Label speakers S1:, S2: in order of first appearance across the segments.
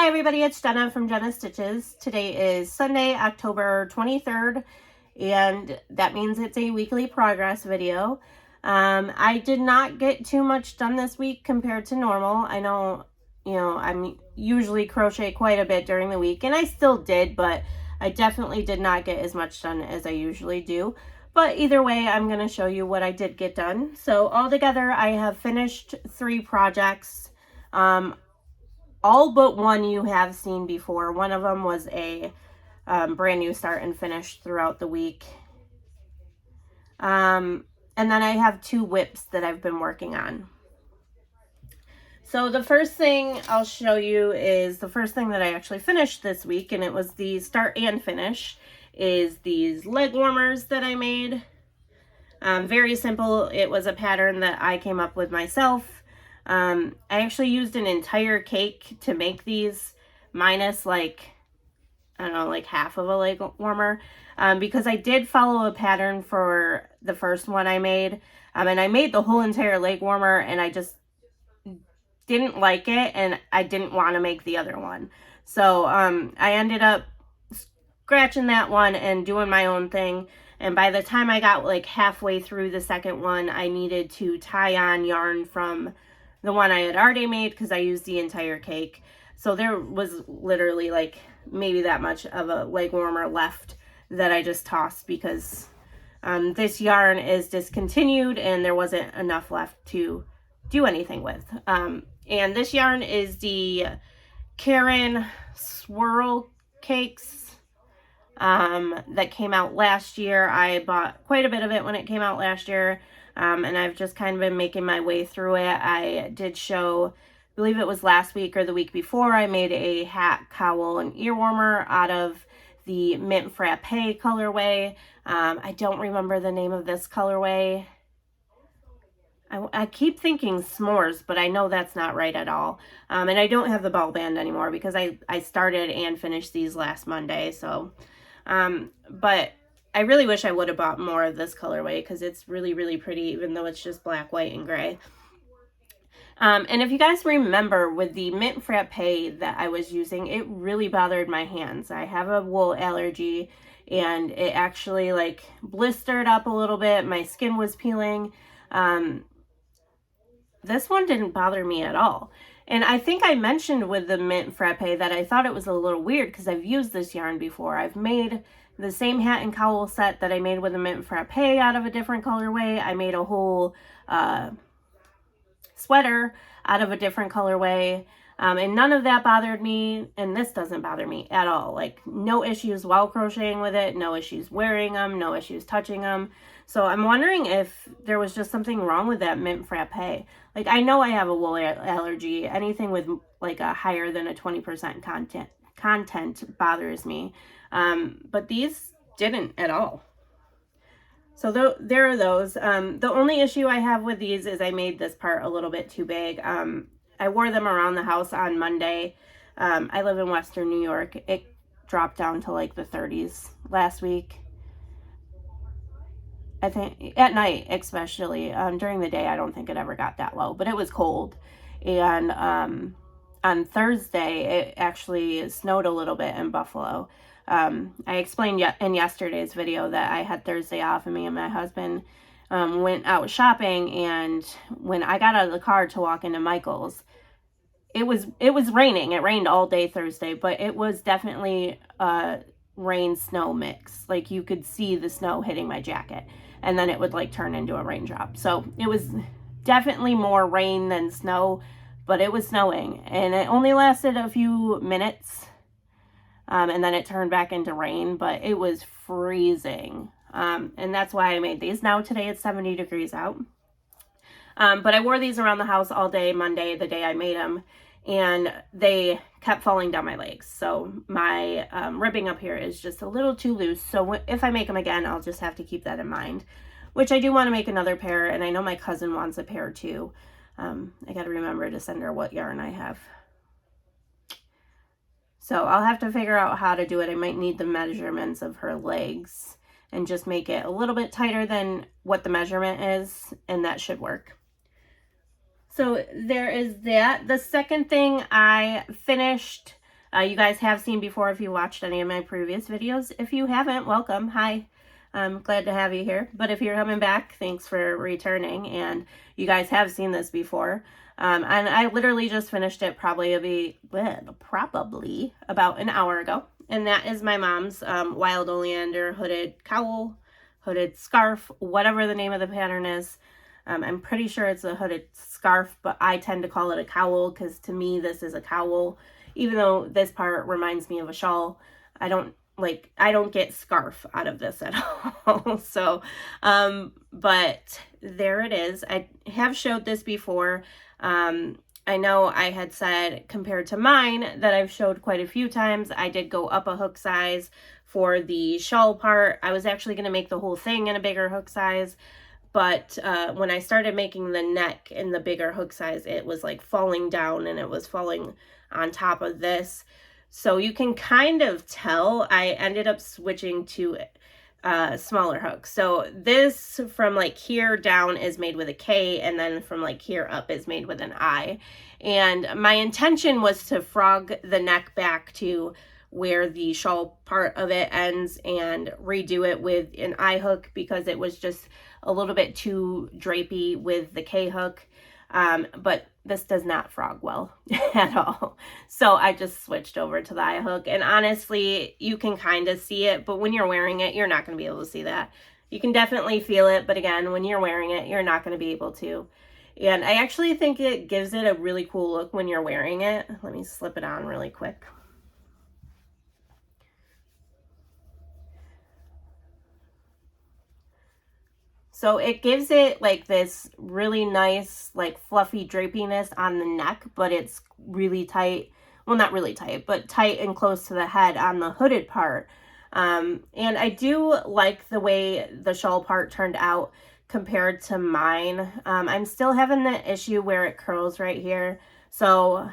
S1: Hi everybody, it's Jenna from Jenna Stitches. Today is Sunday, October 23rd, and that means it's a weekly progress video. I did not get too much done this week compared to normal. I know, I'm usually crochet quite a bit during the week, and I still did, but I definitely did not get as much done as I usually do. But either way, I'm going to show you what I did get done. So altogether, I have finished 3 projects. All but one you have seen before. One of them was a brand new start and finish throughout the week. And then I have 2 whips that I've been working on. So the first thing I'll show you is the first thing that I actually finished this week, and it was the start and finish, is these leg warmers that I made. Very simple. It was a pattern that I came up with myself. I actually used an entire cake to make these, minus like half of a leg warmer, because I did follow a pattern for the first one I made, and I made the whole entire leg warmer, and I just didn't like it, and I didn't want to make the other one. So I ended up scratching that one and doing my own thing. And by the time I got like halfway through the second one, I needed to tie on yarn from the one I had already made because I used the entire cake. So there was literally like maybe that much of a leg warmer left that I just tossed because this yarn is discontinued and there wasn't enough left to do anything with. And this yarn is the Karen Swirl Cakes that came out last year. I bought quite a bit of it when it came out last year. And I've just kind of been making my way through it. I did show, I believe it was last week or the week before, I made a hat, cowl, and ear warmer out of the Mint Frappe colorway. I don't remember the name of this colorway. I keep thinking s'mores, but I know that's not right at all. And I don't have the ball band anymore because I started and finished these last Monday. So, but I really wish I would have bought more of this colorway because it's really, really pretty, even though it's just black, white, and gray. And if you guys remember with the Mint Frappe that I was using, it really bothered my hands. I have a wool allergy and it actually like blistered up a little bit. My skin was peeling. This one didn't bother me at all. And I think I mentioned with the Mint Frappe that I thought it was a little weird because I've used this yarn before. I've made the same hat and cowl set that I made with the Mint Frappe out of a different colorway. I made a whole sweater out of a different colorway. And none of that bothered me. And this doesn't bother me at all. Like no issues while crocheting with it. No issues wearing them. No issues touching them. So I'm wondering if there was just something wrong with that Mint Frappe. Like I know I have a wool allergy. Anything with like a higher than a 20% content bothers me. But these didn't at all. So there are those. The only issue I have with these is I made this part a little bit too big. I wore them around the house on Monday. I live in Western New York. It dropped down to like the 30s last week. I think at night, especially. During the day, I don't think it ever got that low, but it was cold. And on Thursday, it actually snowed a little bit in Buffalo. I explained in yesterday's video that I had Thursday off and me and my husband went out shopping, and when I got out of the car to walk into Michael's, it was raining. It rained all day Thursday, but it was definitely rain snow mix. Like you could see the snow hitting my jacket and then it would like turn into a raindrop. So it was definitely more rain than snow, but it was snowing and it only lasted a few minutes. And then it turned back into rain, but it was freezing. And that's why I made these. Now today it's 70 degrees out. But I wore these around the house all day Monday, the day I made them, and they kept falling down my legs. So my ribbing up here is just a little too loose. So if I make them again, I'll just have to keep that in mind, which I do want to make another pair. And I know my cousin wants a pair too. I got to remember to send her what yarn I have. So I'll have to figure out how to do it. I might need the measurements of her legs and just make it a little bit tighter than what the measurement is, and that should work. So there is that. The second thing I finished You guys have seen before if you watched any of my previous videos. If you haven't, welcome. Hi. I'm glad to have you here. But if you're coming back, thanks for returning. And you guys have seen this before. And I literally just finished it probably about an hour ago. And that is my mom's wild oleander hooded cowl, hooded scarf, whatever the name of the pattern is. I'm pretty sure it's a hooded scarf, but I tend to call it a cowl because to me this is a cowl. Even though this part reminds me of a shawl, I don't get scarf out of this at all. So, but there it is. I have showed this before. I know I had said compared to mine that I've showed quite a few times. I did go up a hook size for the shawl part. I was actually going to make the whole thing in a bigger hook size. But when I started making the neck in the bigger hook size, it was like falling down and it was falling on top of this. So you can kind of tell I ended up switching to smaller hooks. So this from like here down is made with a K, and then from like here up is made with an I. And my intention was to frog the neck back to where the shawl part of it ends and redo it with an I hook because it was just a little bit too drapey with the K hook. But this does not frog well at all. So I just switched over to the I hook, and honestly, you can kind of see it, but when you're wearing it, you're not going to be able to see that. You can definitely feel it, but again, when you're wearing it, you're not going to be able to. And I actually think it gives it a really cool look when you're wearing it. Let me slip it on really quick. So it gives it like this really nice, like fluffy drapiness on the neck, but it's really tight. Well, not really tight, but tight and close to the head on the hooded part. And I do like the way the shawl part turned out compared to mine. I'm still having the issue where it curls right here. So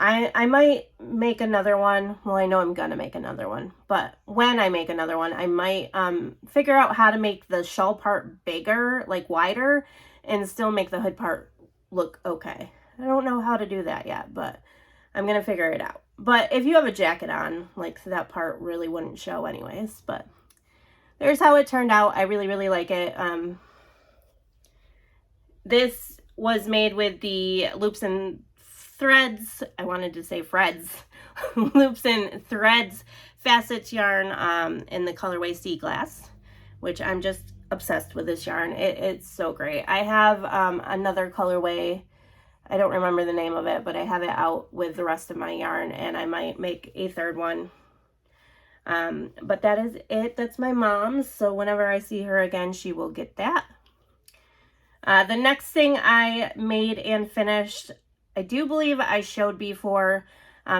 S1: I might make another one. Well, I know I'm going to make another one. But when I make another one, I might figure out how to make the shawl part bigger, like wider, and still make the hood part look okay. I don't know how to do that yet, but I'm going to figure it out. But if you have a jacket on, like that part really wouldn't show anyways. But there's how it turned out. I really, really like it. This was made with the loops and threads, I wanted to say freds, loops and threads facets yarn in the colorway Sea Glass, which I'm just obsessed with this yarn. It's so great. I have another colorway, I don't remember the name of it, but I have it out with the rest of my yarn, and I might make a third one. But that is it. That's my mom's, so whenever I see her again, she will get that. The next thing I made and finished, I do believe I showed before,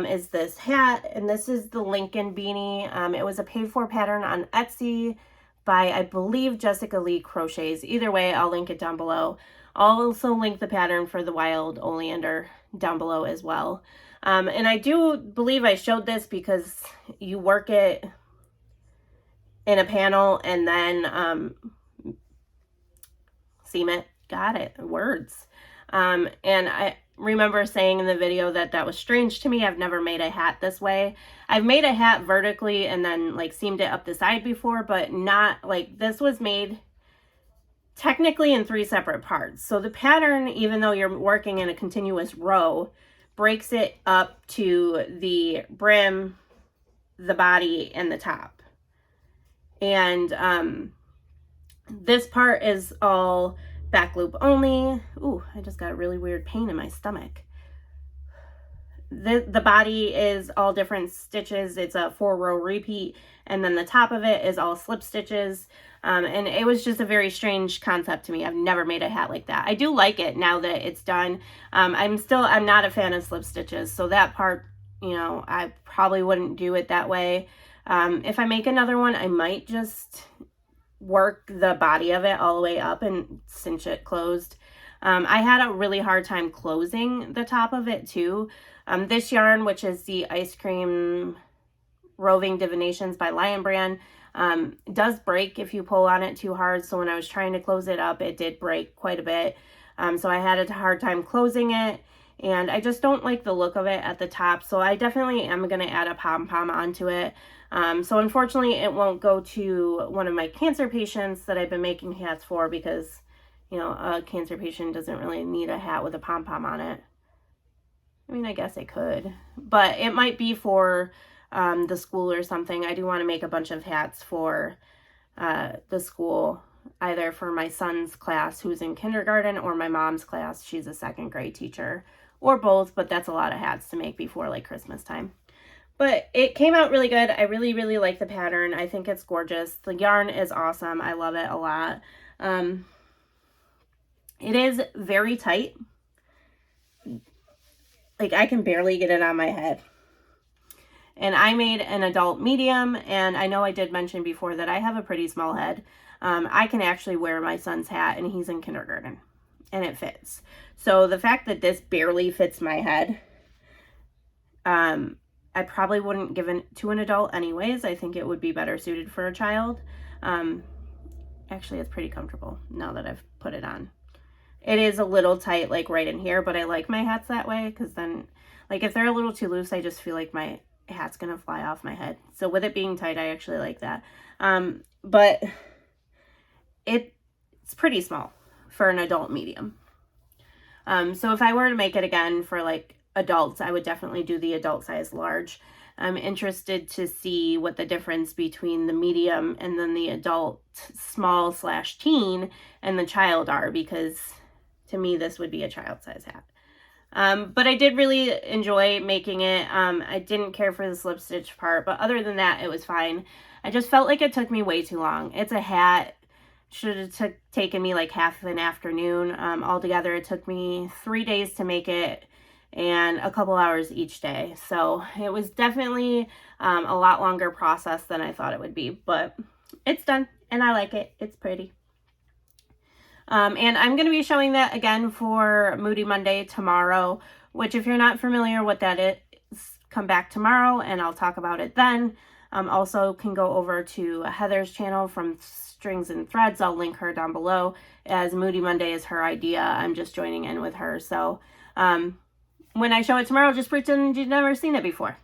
S1: is this hat, and this is the Lincoln beanie. It was a paid for pattern on Etsy by, I believe, Jessica Lee Crochets. Either way, I'll link it down below. I'll also link the pattern for the wild oleander down below as well. And I do believe I showed this because you work it in a panel and then seam it. Got it. Words. And I remember saying in the video that that was strange to me. I've never made a hat this way. I've made a hat vertically and then like seamed it up the side before, but not like this was made technically in 3 separate parts. So the pattern, even though you're working in a continuous row, breaks it up to the brim, the body, and the top. And this part is all back loop only. Ooh, I just got a really weird pain in my stomach. The body is all different stitches. It's a 4-row repeat, and then the top of it is all slip stitches. And it was just a very strange concept to me. I've never made a hat like that. I do like it now that it's done. I'm not a fan of slip stitches, so that part, you know, I probably wouldn't do it that way. If I make another one, I might just work the body of it all the way up and cinch it closed. I had a really hard time closing the top of it too. This yarn, which is the Ice Cream Roving Divinations by Lion Brand, does break if you pull on it too hard. So when I was trying to close it up, it did break quite a bit. So I had a hard time closing it. and I just don't like the look of it at the top, so I definitely am going to add a pom-pom onto it. So unfortunately it won't go to one of my cancer patients that I've been making hats for, because, you know, a cancer patient doesn't really need a hat with a pom-pom on it. I mean, I guess I could, but it might be for the school or something. I do want to make a bunch of hats for the school, either for my son's class who's in kindergarten or my mom's class. She's a second grade teacher, or both, but that's a lot of hats to make before like Christmas time. But it came out really good. I really, really like the pattern. I think it's gorgeous. The yarn is awesome. I love it a lot. It is very tight. Like, I can barely get it on my head. And I made an adult medium, and I know I did mention before that I have a pretty small head. I can actually wear my son's hat, and he's in kindergarten, and it fits. So the fact that this barely fits my head, I probably wouldn't give it to an adult anyways. I think it would be better suited for a child. Actually, it's pretty comfortable now that I've put it on. It is a little tight, like right in here, but I like my hats that way, because then, like, if they're a little too loose, I just feel like my hat's gonna fly off my head. So with it being tight, I actually like that. But it's pretty small for an adult medium. So if I were to make it again for like adults, I would definitely do the adult size large. I'm interested to see what the difference between the medium and then the adult small / teen and the child are, because to me this would be a child size hat. But I did really enjoy making it. I didn't care for the slip stitch part, but other than that, it was fine. I just felt like it took me way too long. It's a hat. Should have taken me like half of an afternoon. Altogether, it took me 3 days to make it, and a couple hours each day. So it was definitely a lot longer process than I thought it would be, but it's done and I like it. It's pretty. And I'm going to be showing that again for Moody Monday tomorrow, which, if you're not familiar what that is, come back tomorrow and I'll talk about it then. Also can go over to Heather's channel from Strings and Threads. I'll link her down below, as Moody Monday is her idea. I'm just joining in with her. So when I show it tomorrow, just pretend you've never seen it before.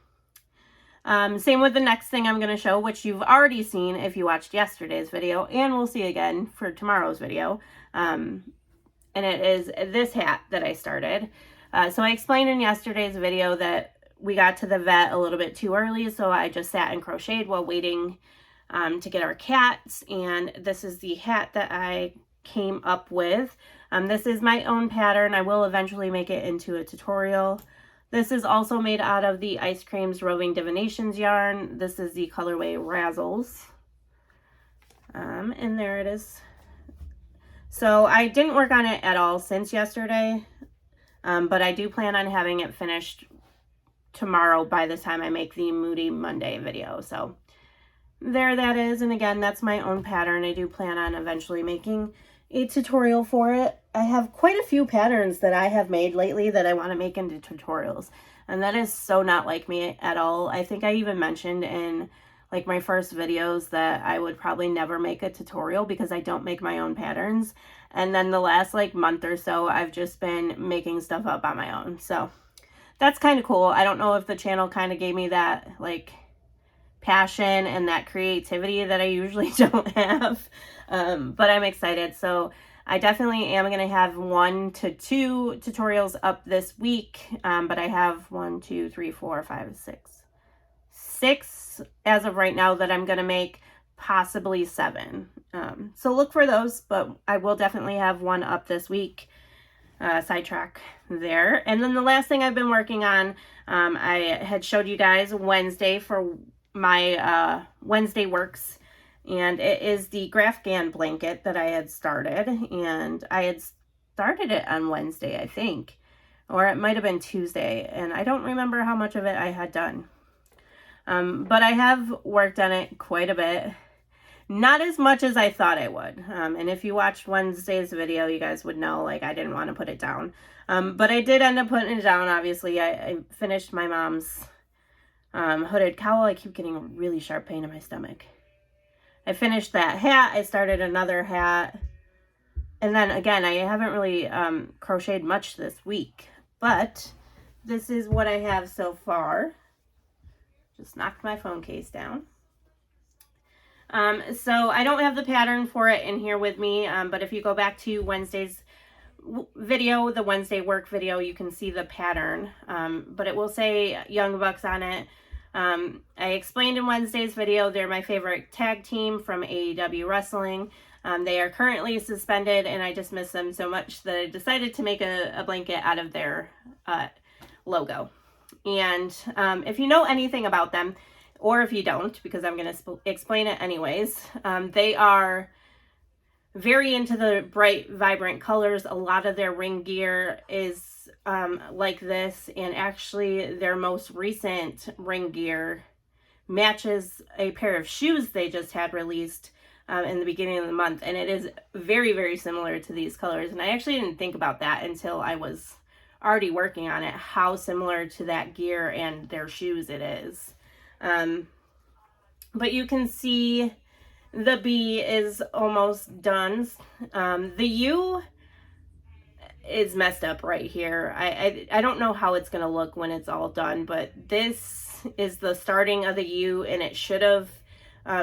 S1: Same with the next thing I'm going to show, which you've already seen if you watched yesterday's video, and we'll see again for tomorrow's video. And it is this hat that I started. So I explained in yesterday's video that we got to the vet a little bit too early, so I just sat and crocheted while waiting to get our cats, and this is the hat that I came up with. This is my own pattern. I will eventually make it into a tutorial. This is also made out of the Ice Creams Roving Divinations yarn. This is the colorway Razzles. And there it is. So I didn't work on it at all since yesterday, but I do plan on having it finished tomorrow by the time I make the Moody Monday video. So there that is. And again, that's my own pattern. I do plan on eventually making a tutorial for it. I have quite a few patterns that I have made lately that I want to make into tutorials, and that is so not like me at all. I think I even mentioned in like my first videos that I would probably never make a tutorial because I don't make my own patterns, and then the last like month or so I've just been making stuff up on my own. So that's kind of cool. I don't know if the channel kind of gave me that like passion and that creativity that I usually don't have, but I'm excited. So I definitely am going to have 1 to 2 tutorials up this week, but I have 1, 2, 3, 4, 5, 6 as of right now that I'm going to make, possibly 7. So look for those, but I will definitely have one up this week. Sidetrack there. And then the last thing I've been working on, I had showed you guys Wednesday for my Wednesday works, and it is the Afghan blanket that I had started, and I had started it on Wednesday, I think, or it might have been Tuesday, and I don't remember how much of it I had done, but I have worked on it quite a bit. Not as much as I thought I would, and if you watched Wednesday's video, you guys would know, like, I didn't want to put it down, but I did end up putting it down. Obviously, I finished my mom's hooded cowl. I keep getting a really sharp pain in my stomach. I finished that hat. I started another hat, and then again, I haven't really crocheted much this week, but this is what I have so far. Just knocked my phone case down. So I don't have the pattern for it in here with me, but if you go back to Wednesday's video, the Wednesday work video, you can see the pattern, but it will say Young Bucks on it. I explained in Wednesday's video, they're my favorite tag team from AEW Wrestling. They are currently suspended, and I just miss them so much that I decided to make a blanket out of their logo. And if you know anything about them, or if you don't, because I'm going to explain it anyways, they are very into the bright, vibrant colors. A lot of their ring gear is like this, and actually their most recent ring gear matches a pair of shoes they just had released in the beginning of the month, and it is very, very similar to these colors. And I actually didn't think about that until I was already working on it, how similar to that gear and their shoes it is. But you can see the B is almost done. The U is messed up right here. I don't know how it's going to look when it's all done, but this is the starting of the U, and it should have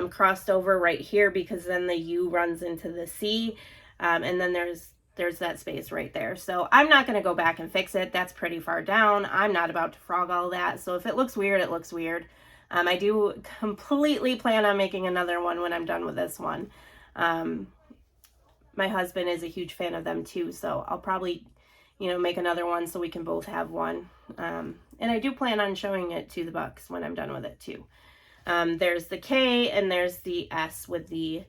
S1: crossed over right here, because then the U runs into the C, and then there's that space right there. So I'm not going to go back and fix it. That's pretty far down. I'm not about to frog all that. So if it looks weird, it looks weird. I do completely plan on making another one when I'm done with this one. My husband is a huge fan of them too, so I'll probably, make another one so we can both have one. And I do plan on showing it to the Bucks when I'm done with it too. There's the K and there's the S with the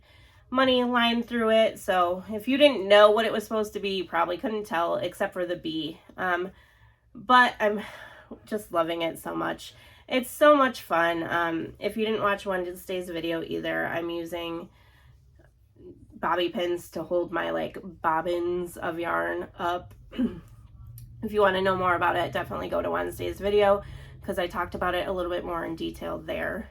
S1: money line through it. So if you didn't know what it was supposed to be, you probably couldn't tell, except for the B. But I'm just loving it so much. It's so much fun. If you didn't watch Wednesday's video either, I'm using bobby pins to hold my bobbins of yarn up. If you want to know more about it, definitely go to Wednesday's video, because I talked about it a little bit more in detail there.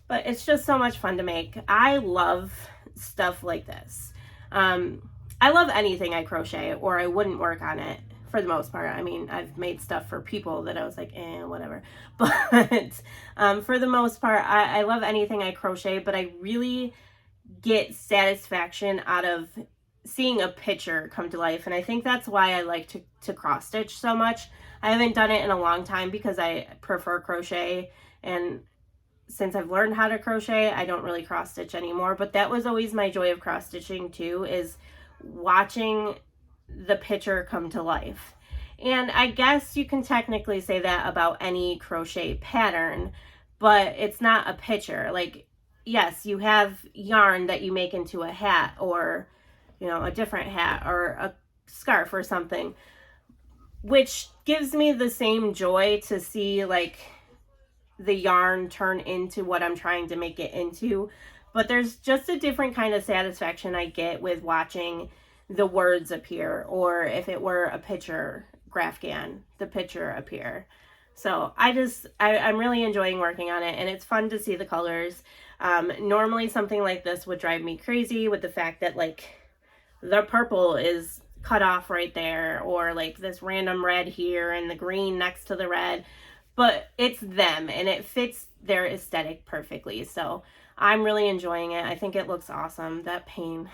S1: But it's just so much fun to make. I love stuff like this. I love anything I crochet, or I wouldn't work on it for the most part. I mean, I've made stuff for people that I was like, whatever. But for the most part, I love anything I crochet, but I really get satisfaction out of seeing a picture come to life. And I think that's why I like to cross stitch so much. I haven't done it in a long time because I prefer crochet, and since I've learned how to crochet, I don't really cross stitch anymore. But that was always my joy of cross stitching too, is watching the picture come to life. And I guess you can technically say that about any crochet pattern, but it's not a picture. Yes, you have yarn that you make into a hat, or a different hat, or a scarf or something, which gives me the same joy to see the yarn turn into what I'm trying to make it into. But there's just a different kind of satisfaction I get with watching the words appear, or if it were a picture Afghan, the picture appear. So I'm really enjoying working on it, and it's fun to see the colors. Normally something like this would drive me crazy with the fact that the purple is cut off right there, or this random red here and the green next to the red, but it's them and it fits their aesthetic perfectly. So I'm really enjoying it. I think it looks awesome. That pain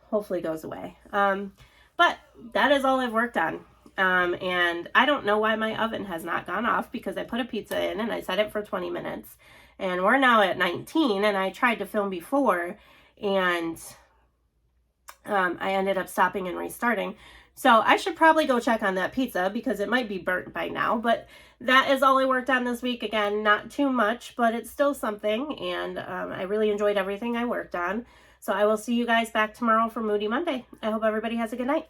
S1: hopefully goes away. But that is all I've worked on. And I don't know why my oven has not gone off, because I put a pizza in and I set it for 20 minutes and we're now at 19, and I tried to film before and I ended up stopping and restarting. So I should probably go check on that pizza, because it might be burnt by now. But that is all I worked on this week. Again, not too much, but it's still something. And I really enjoyed everything I worked on. So I will see you guys back tomorrow for Moody Monday. I hope everybody has a good night.